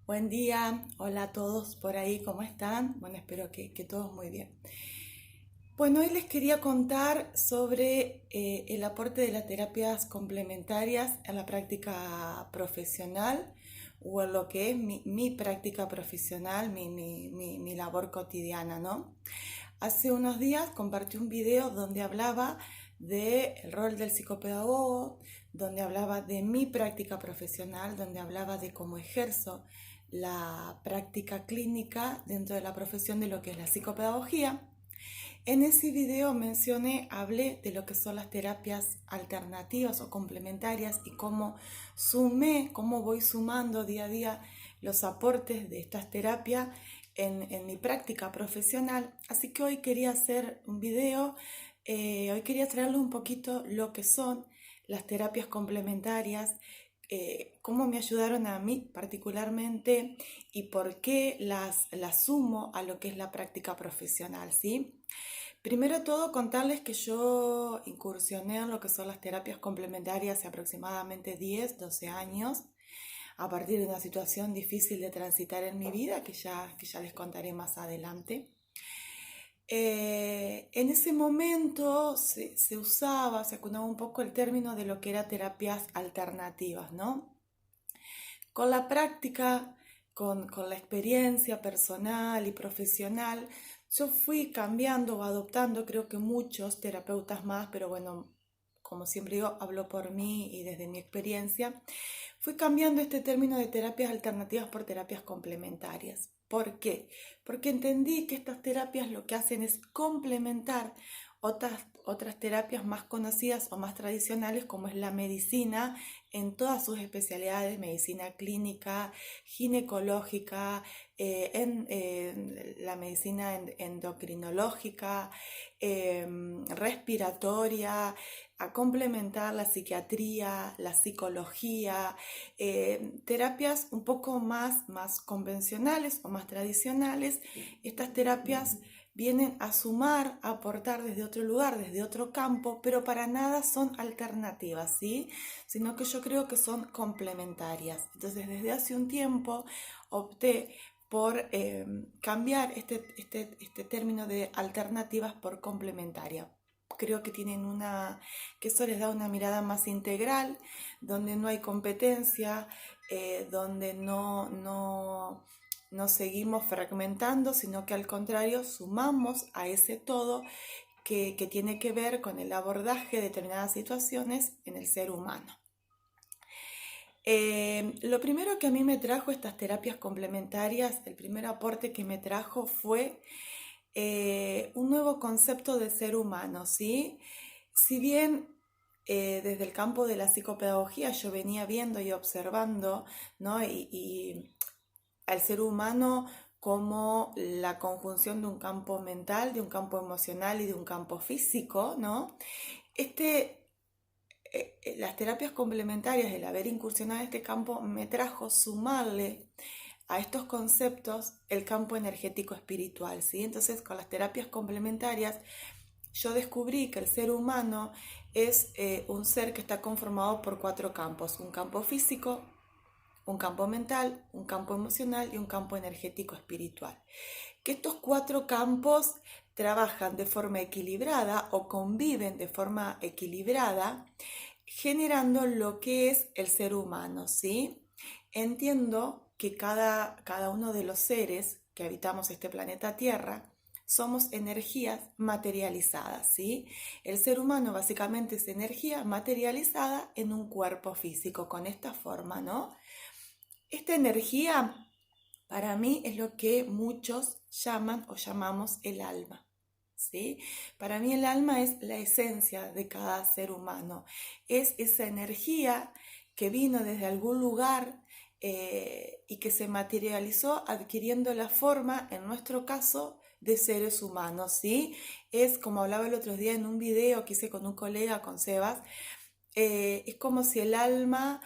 Buen día, hola a todos por ahí, ¿cómo están? Bueno, espero que todos muy bien. Bueno, hoy les quería contar sobre el aporte de las terapias complementarias a la práctica profesional o en lo que es mi práctica profesional, mi labor cotidiana, ¿no? Hace unos días compartí un video donde hablaba del rol del psicopedagogo, donde hablaba de mi práctica profesional, donde hablaba de cómo ejerzo la práctica clínica dentro de la profesión de lo que es la psicopedagogía. En ese video hablé de lo que son las terapias alternativas o complementarias y cómo voy sumando día a día los aportes de estas terapias en mi práctica profesional. Así que hoy quería hacer un video, hoy quería traerles un poquito lo que son las terapias complementarias, cómo me ayudaron a mí particularmente y por qué las sumo a lo que es la práctica profesional, ¿sí? Primero de todo, contarles que yo incursioné en lo que son las terapias complementarias hace aproximadamente 10, 12 años, a partir de una situación difícil de transitar en mi vida, que ya les contaré más adelante. En ese momento se usaba, se acuñaba un poco el término de lo que era terapias alternativas, ¿no? Con la práctica, con la experiencia personal y profesional, yo fui cambiando o adoptando, creo que muchos terapeutas más, pero bueno, como siempre digo, hablo por mí y desde mi experiencia, fui cambiando este término de terapias alternativas por terapias complementarias. ¿Por qué? Porque entendí que estas terapias lo que hacen es complementar otras terapias más conocidas o más tradicionales, como es la medicina en todas sus especialidades: medicina clínica, ginecológica, la medicina endocrinológica, respiratoria, a complementar la psiquiatría, la psicología, terapias un poco más convencionales o más tradicionales. Estas terapias vienen a sumar, a aportar desde otro lugar, desde otro campo, pero para nada son alternativas, ¿sí? Sino que yo creo que son complementarias. Entonces, desde hace un tiempo opté por cambiar este término de alternativas por complementaria. Creo que que eso les da una mirada más integral, donde no hay competencia, donde no seguimos fragmentando, sino que al contrario sumamos a ese todo que tiene que ver con el abordaje de determinadas situaciones en el ser humano. Lo primero que a mí me trajo estas terapias complementarias, el primer aporte que me trajo fue un nuevo concepto de ser humano, ¿sí? Si bien desde el campo de la psicopedagogía yo venía viendo y observando, ¿no? y al ser humano como la conjunción de un campo mental, de un campo emocional y de un campo físico, ¿no? Este, las terapias complementarias, el haber incursionado en este campo, me trajo sumarle a estos conceptos el campo energético espiritual, ¿sí? Entonces, con las terapias complementarias, yo descubrí que el ser humano es un ser que está conformado por 4 campos: un campo físico, un campo mental, un campo emocional y un campo energético espiritual. Que estos 4 campos trabajan de forma equilibrada o conviven de forma equilibrada, generando lo que es el ser humano, ¿sí? Entiendo que cada uno de los seres que habitamos este planeta Tierra somos energías materializadas, ¿sí? El ser humano básicamente es energía materializada en un cuerpo físico, con esta forma, ¿no? Esta energía para mí es lo que muchos llaman o llamamos el alma, ¿sí? Para mí el alma es la esencia de cada ser humano, es esa energía que vino desde algún lugar y que se materializó adquiriendo la forma, en nuestro caso, de seres humanos, ¿sí? Es como hablaba el otro día en un video que hice con un colega, con Sebas, es como si el alma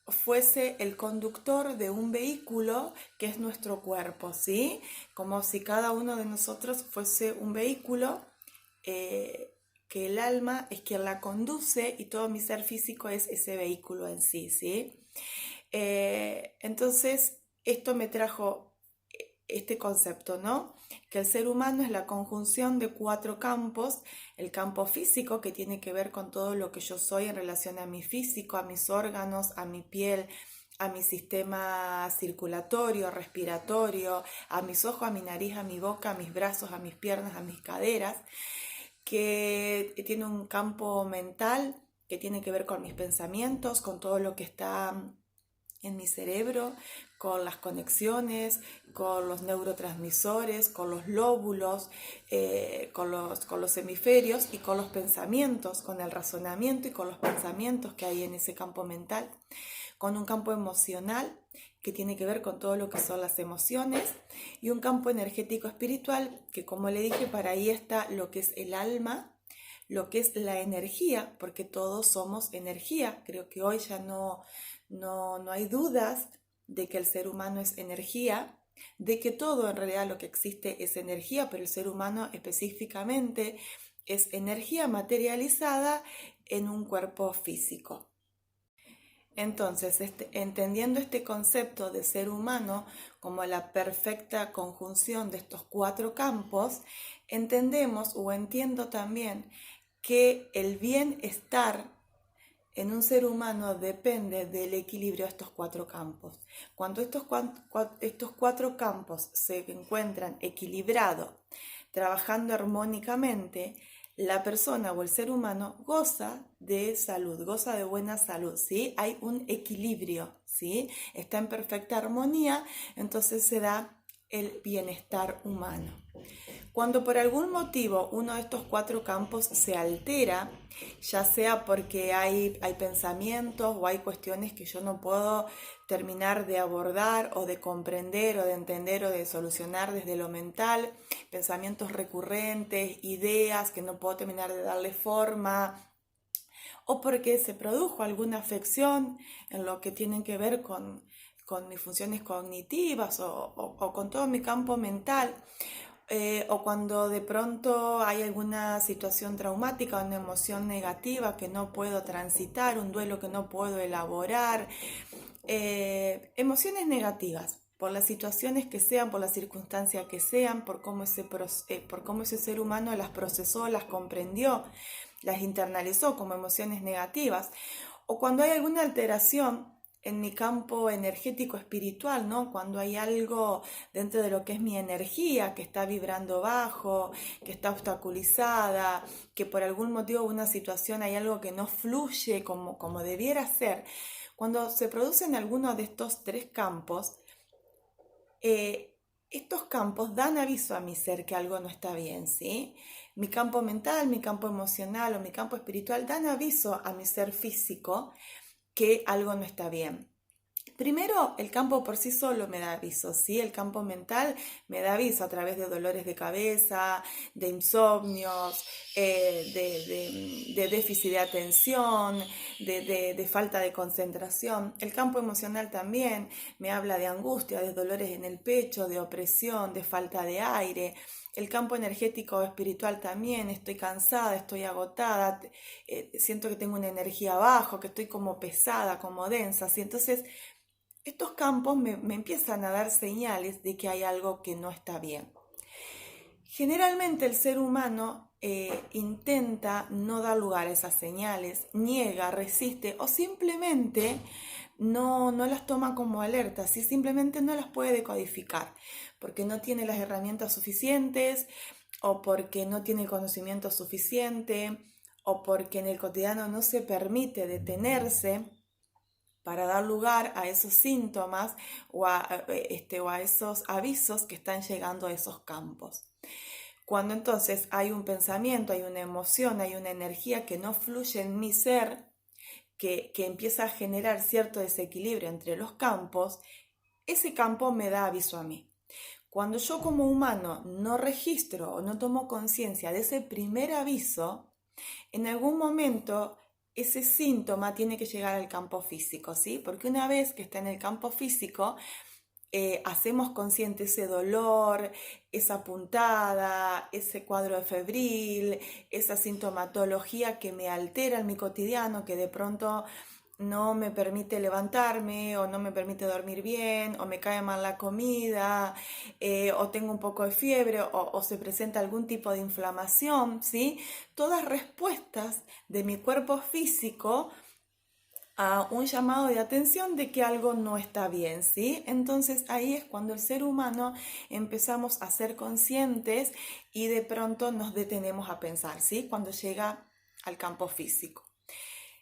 fuese el conductor de un vehículo que es nuestro cuerpo, ¿sí? Como si cada uno de nosotros fuese un vehículo, que el alma es quien la conduce y todo mi ser físico es ese vehículo en sí, ¿sí? Entonces, esto me trajo este concepto, ¿no? Que el ser humano es la conjunción de 4 campos: el campo físico, que tiene que ver con todo lo que yo soy en relación a mi físico, a mis órganos, a mi piel, a mi sistema circulatorio, respiratorio, a mis ojos, a mi nariz, a mi boca, a mis brazos, a mis piernas, a mis caderas, que tiene un campo mental que tiene que ver con mis pensamientos, con todo lo que está en mi cerebro, con las conexiones, con los neurotransmisores, con los lóbulos, con los hemisferios, y con los pensamientos, con el razonamiento y con los pensamientos que hay en ese campo mental, con un campo emocional que tiene que ver con todo lo que son las emociones, y un campo energético espiritual que, como le dije, para ahí está lo que es el alma, lo que es la energía, porque todos somos energía. Creo que hoy ya no hay dudas de que el ser humano es energía, de que todo en realidad lo que existe es energía, pero el ser humano específicamente es energía materializada en un cuerpo físico. Entonces, entendiendo este concepto de ser humano como la perfecta conjunción de estos 4 campos, entendemos o entiendo también que el bienestar en un ser humano depende del equilibrio de estos 4 campos. Cuando estos 4 campos se encuentran equilibrados, trabajando armónicamente, la persona o el ser humano goza de salud, goza de buena salud, ¿sí? Hay un equilibrio, ¿sí? Está en perfecta armonía, entonces se da el bienestar humano. Cuando por algún motivo uno de estos 4 campos se altera, ya sea porque hay pensamientos o hay cuestiones que yo no puedo terminar de abordar o de comprender o de entender o de solucionar desde lo mental, pensamientos recurrentes, ideas que no puedo terminar de darle forma, o porque se produjo alguna afección en lo que tienen que ver con mis funciones cognitivas o con todo mi campo mental, o cuando de pronto hay alguna situación traumática, una emoción negativa que no puedo transitar, un duelo que no puedo elaborar, emociones negativas, por las situaciones que sean, por las circunstancias que sean, por cómo ese ser humano las procesó, las comprendió, las internalizó como emociones negativas, o cuando hay alguna alteración en mi campo energético espiritual, ¿no? Cuando hay algo dentro de lo que es mi energía que está vibrando bajo, que está obstaculizada, que por algún motivo o una situación hay algo que no fluye como debiera ser. Cuando se producen algunos de estos 3 campos, estos campos dan aviso a mi ser que algo no está bien, ¿sí? Mi campo mental, mi campo emocional o mi campo espiritual dan aviso a mi ser físico que algo no está bien. Primero, el campo por sí solo me da aviso, ¿sí? El campo mental me da aviso a través de dolores de cabeza, de insomnios, de déficit de atención, de falta de concentración. El campo emocional también me habla de angustia, de dolores en el pecho, de opresión, de falta de aire. El campo energético espiritual también, estoy cansada, estoy agotada, siento que tengo una energía baja, que estoy como pesada, como densa, ¿sí? Entonces, estos campos me empiezan a dar señales de que hay algo que no está bien. Generalmente el ser humano intenta no dar lugar a esas señales, niega, resiste o simplemente no las toma como alertas, ¿sí? Simplemente no las puede decodificar porque no tiene las herramientas suficientes, o porque no tiene el conocimiento suficiente, o porque en el cotidiano no se permite detenerse para dar lugar a esos síntomas o a esos avisos que están llegando a esos campos. Cuando entonces hay un pensamiento, hay una emoción, hay una energía que no fluye en mi ser, que empieza a generar cierto desequilibrio entre los campos, ese campo me da aviso a mí. Cuando yo como humano no registro o no tomo conciencia de ese primer aviso, en algún momento ese síntoma tiene que llegar al campo físico, ¿sí? Porque una vez que está en el campo físico, hacemos consciente ese dolor, esa puntada, ese cuadro febril, esa sintomatología que me altera en mi cotidiano, que de pronto no me permite levantarme o no me permite dormir bien o me cae mal la comida o tengo un poco de fiebre o se presenta algún tipo de inflamación, ¿sí? Todas respuestas de mi cuerpo físico a un llamado de atención de que algo no está bien, ¿sí? Entonces ahí es cuando el ser humano empezamos a ser conscientes y de pronto nos detenemos a pensar, ¿sí? Cuando llega al campo físico.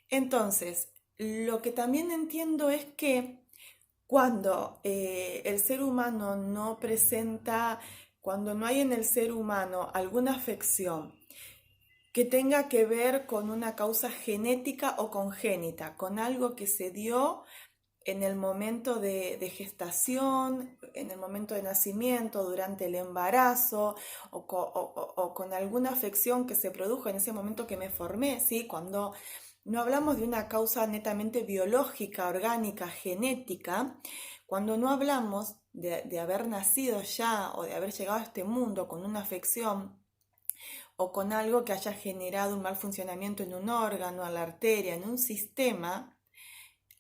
Entonces, lo que también entiendo es que cuando el ser humano no presenta, cuando no hay en el ser humano alguna afección que tenga que ver con una causa genética o congénita, con algo que se dio en el momento de gestación, en el momento de nacimiento, durante el embarazo o con alguna afección que se produjo en ese momento que me formé, ¿sí? Cuando no hablamos de una causa netamente biológica, orgánica, genética, cuando no hablamos de haber nacido ya o de haber llegado a este mundo con una afección o con algo que haya generado un mal funcionamiento en un órgano, en la arteria, en un sistema,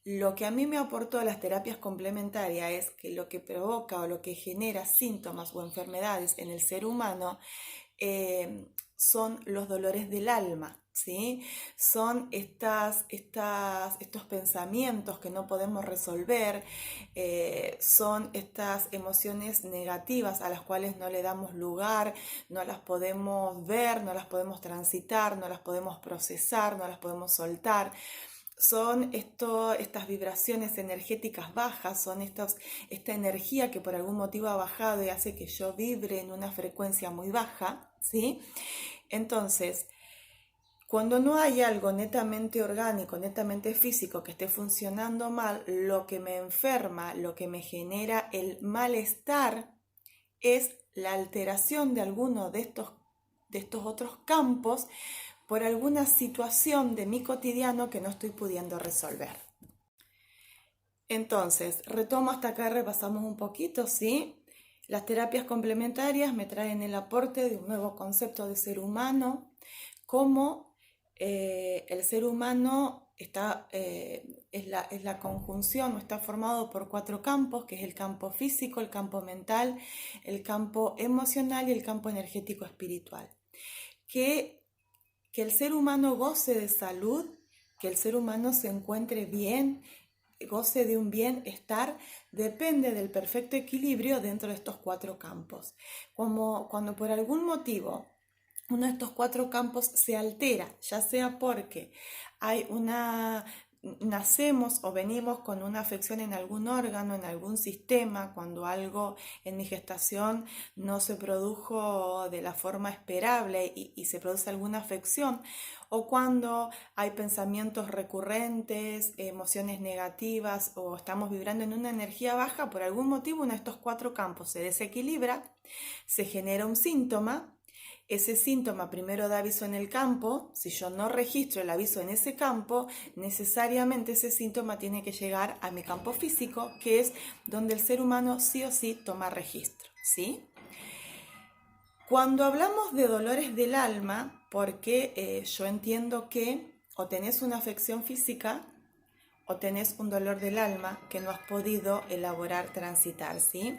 lo que a mí me aportó las terapias complementarias es que lo que provoca o lo que genera síntomas o enfermedades en el ser humano son los dolores del alma, ¿sí? Son estos pensamientos que no podemos resolver, son estas emociones negativas a las cuales no le damos lugar, no las podemos ver, no las podemos transitar, no las podemos procesar, no las podemos soltar. Son estas vibraciones energéticas bajas, son esta energía que por algún motivo ha bajado y hace que yo vibre en una frecuencia muy baja, ¿sí? Entonces, cuando no hay algo netamente orgánico, netamente físico que esté funcionando mal, lo que me enferma, lo que me genera el malestar es la alteración de alguno de estos otros campos por alguna situación de mi cotidiano que no estoy pudiendo resolver. Entonces, retomo hasta acá, repasamos un poquito, ¿sí? Las terapias complementarias me traen el aporte de un nuevo concepto de ser humano, cómo el ser humano es la conjunción o está formado por 4 campos, que es el campo físico, el campo mental, el campo emocional y el campo energético espiritual. Que el ser humano goce de salud, que el ser humano se encuentre bien, goce de un bienestar, depende del perfecto equilibrio dentro de estos 4 campos. Como cuando por algún motivo uno de estos 4 campos se altera, ya sea porque nacemos o venimos con una afección en algún órgano, en algún sistema, cuando algo en mi gestación no se produjo de la forma esperable y se produce alguna afección, o cuando hay pensamientos recurrentes, emociones negativas o estamos vibrando en una energía baja, por algún motivo uno de estos 4 campos se desequilibra, se genera un síntoma. Ese síntoma primero da aviso en el campo. Si yo no registro el aviso en ese campo, necesariamente ese síntoma tiene que llegar a mi campo físico, que es donde el ser humano sí o sí toma registro, ¿sí? Cuando hablamos de dolores del alma, porque yo entiendo que o tenés una afección física o tenés un dolor del alma que no has podido elaborar, transitar, ¿sí?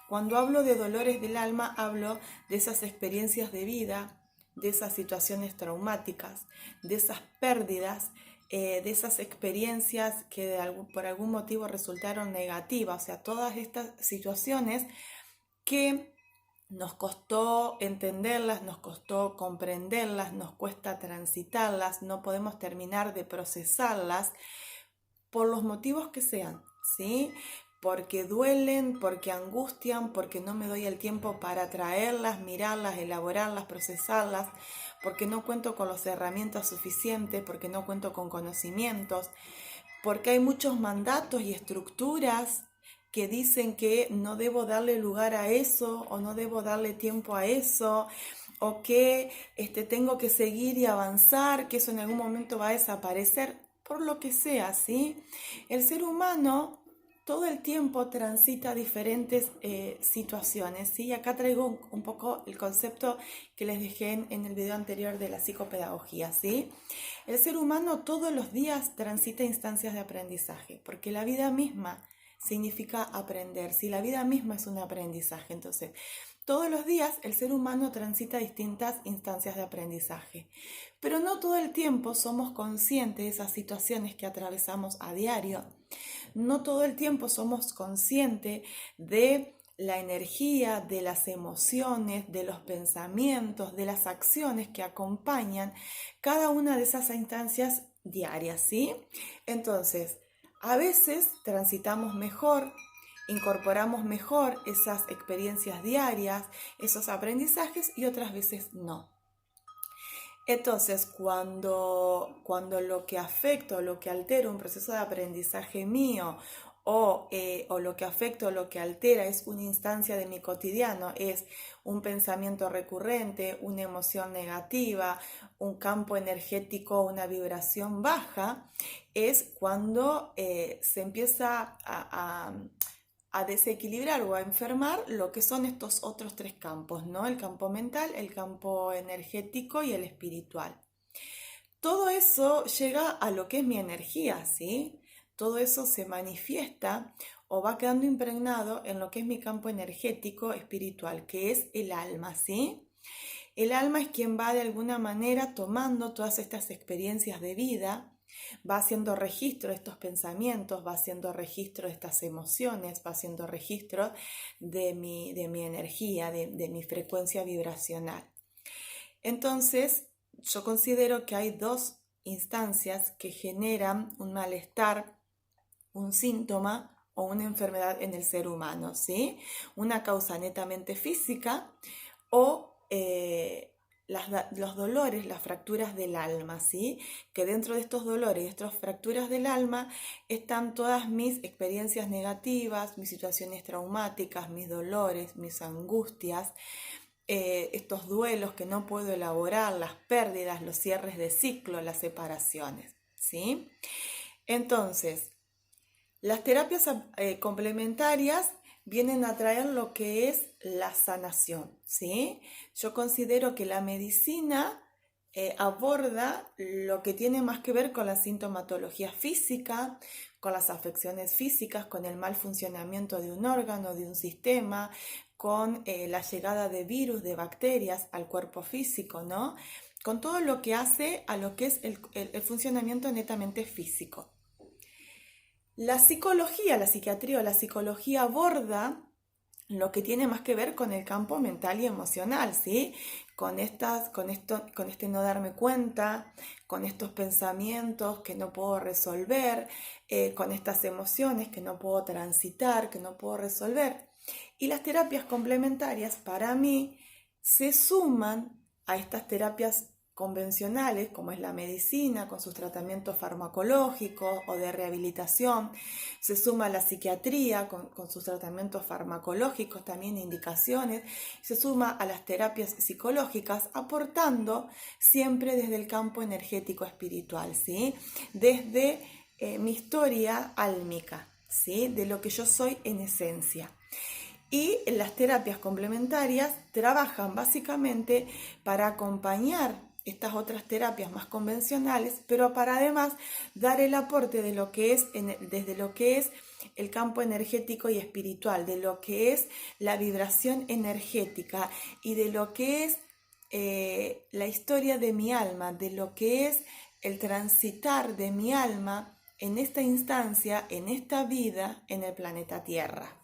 Cuando hablo de dolores del alma, hablo de esas experiencias de vida, de esas situaciones traumáticas, de esas pérdidas, de esas experiencias que por algún motivo resultaron negativas, o sea, todas estas situaciones que nos costó entenderlas, nos costó comprenderlas, nos cuesta transitarlas, no podemos terminar de procesarlas por los motivos que sean, ¿sí? Porque duelen, porque angustian, porque no me doy el tiempo para traerlas, mirarlas, elaborarlas, procesarlas, porque no cuento con las herramientas suficientes, porque no cuento con conocimientos, porque hay muchos mandatos y estructuras que dicen que no debo darle lugar a eso o no debo darle tiempo a eso o que tengo que seguir y avanzar, que eso en algún momento va a desaparecer, por lo que sea, ¿sí? El ser humano todo el tiempo transita diferentes situaciones, ¿sí? Acá traigo un poco el concepto que les dejé en el video anterior de la psicopedagogía, ¿sí? El ser humano todos los días transita instancias de aprendizaje, porque la vida misma significa aprender, si la vida misma es un aprendizaje, entonces todos los días el ser humano transita distintas instancias de aprendizaje, pero no todo el tiempo somos conscientes de esas situaciones que atravesamos a diario, no todo el tiempo somos conscientes de la energía, de las emociones, de los pensamientos, de las acciones que acompañan cada una de esas instancias diarias, ¿sí? Entonces, a veces transitamos mejor, incorporamos mejor esas experiencias diarias, esos aprendizajes y otras veces no. Entonces, cuando lo que afecta o lo que altera un proceso de aprendizaje mío o lo que afecta o lo que altera es una instancia de mi cotidiano, es un pensamiento recurrente, una emoción negativa, un campo energético, una vibración baja, es cuando se empieza a desequilibrar o a enfermar lo que son estos otros tres campos, ¿no? El campo mental, el campo energético y el espiritual. Todo eso llega a lo que es mi energía, ¿sí? Todo eso se manifiesta o va quedando impregnado en lo que es mi campo energético espiritual, que es el alma, ¿sí? El alma es quien va de alguna manera tomando todas estas experiencias de vida, va haciendo registro de estos pensamientos, va haciendo registro de estas emociones, va haciendo registro de mi energía, de mi frecuencia vibracional. Entonces, yo considero que hay dos instancias que generan un malestar, un síntoma o una enfermedad en el ser humano, ¿sí? Una causa netamente física o los dolores, las fracturas del alma, ¿sí? Que dentro de estos dolores y estas fracturas del alma están todas mis experiencias negativas, mis situaciones traumáticas, mis dolores, mis angustias, estos duelos que no puedo elaborar, las pérdidas, los cierres de ciclo, las separaciones, ¿sí? Entonces, las terapias complementarias vienen a traer lo que es la sanación, ¿sí? Yo considero que la medicina aborda lo que tiene más que ver con la sintomatología física, con las afecciones físicas, con el mal funcionamiento de un órgano, de un sistema, con la llegada de virus, de bacterias al cuerpo físico, ¿no? Con todo lo que hace a lo que es el funcionamiento netamente físico. La psicología, la psiquiatría o la psicología aborda lo que tiene más que ver con el campo mental y emocional, ¿sí? Con este no darme cuenta, con estos pensamientos que no puedo resolver, con estas emociones que no puedo transitar, que no puedo resolver. Y las terapias complementarias para mí se suman a estas terapias convencionales, como es la medicina, con sus tratamientos farmacológicos o de rehabilitación, se suma la psiquiatría con sus tratamientos farmacológicos, también indicaciones, se suma a las terapias psicológicas, aportando siempre desde el campo energético espiritual, ¿sí? Desde mi historia álmica, ¿sí? De lo que yo soy en esencia. Y las terapias complementarias trabajan básicamente para acompañar estas otras terapias más convencionales, pero para además dar el aporte de lo que es desde lo que es el campo energético y espiritual, de lo que es la vibración energética y de lo que es la historia de mi alma, de lo que es el transitar de mi alma en esta instancia, en esta vida, en el planeta Tierra.